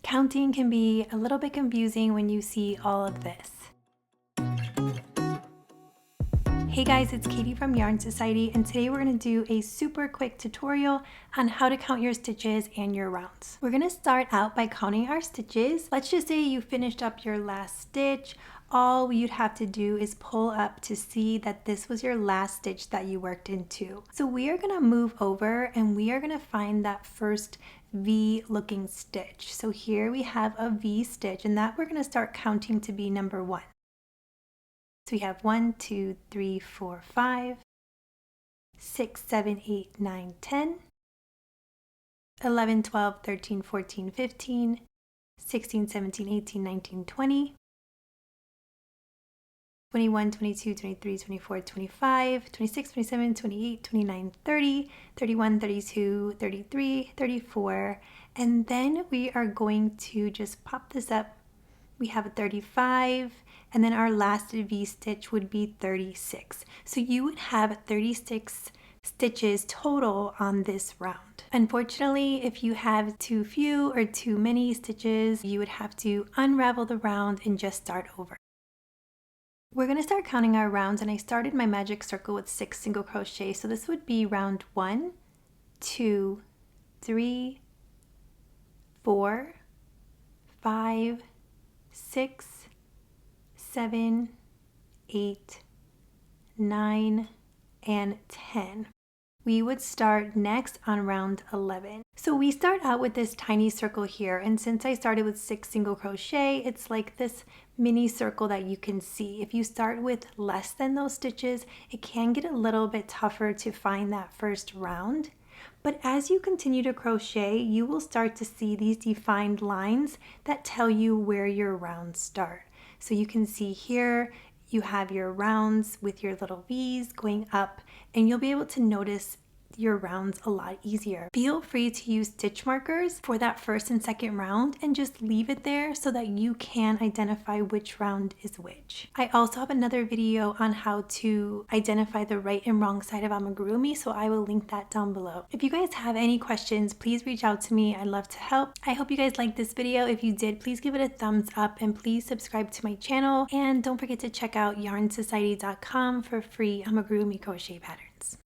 Counting can be a little bit confusing when you see all of this. Hey guys, it's Katie from Yarn Society, and today we're going to do a super quick tutorial on how to count your stitches and your rounds. We're going to start out by counting our stitches. Let's just say you finished up your last stitch. All you'd have to do is pull up to see that this was your last stitch that you worked into. So we are going to move over and we are going to find that first V looking stitch. So here we have a V stitch, and that we're going to start counting to be number 1. So we have 1, 2, 3, 4, 5, 6, 7, 8, 9, 10, 11, 12, 13, 14, 15, 16, 17, 18, 19, 20, 21, 22, 23, 24, 25, 26, 27, 28, 29, 30, 31, 32, 33, 34, and then we are going to just pop this up. We have a 35, and then our last V stitch would be 36. So you would have 36 stitches total on this round. Unfortunately, if you have too few or too many stitches, you would have to unravel the round and just start over. We're going to start counting our rounds, and I started my magic circle with 6 single crochet. So this would be round 1, 2, 3, 4, 5, 6, 7, 8, 9, and 10. We would start next on round 11. So we start out with this tiny circle here, and since I started with 6 single crochet, it's like this mini circle that you can see. If you start with less than those stitches, it can get a little bit tougher to find that first round. But as you continue to crochet, you will start to see these defined lines that tell you where your rounds start. So you can see here, you have your rounds with your little V's going up, and you'll be able to notice your rounds a lot easier. Feel free to use stitch markers for that first and second round and just leave it there so that you can identify which round is which. I also have another video on how to identify the right and wrong side of amigurumi, so I will link that down below. If you guys have any questions, please reach out to me. I'd love to help. I hope you guys liked this video. If you did, please give it a thumbs up and please subscribe to my channel, and don't forget to check out yarnsociety.com for free amigurumi crochet patterns.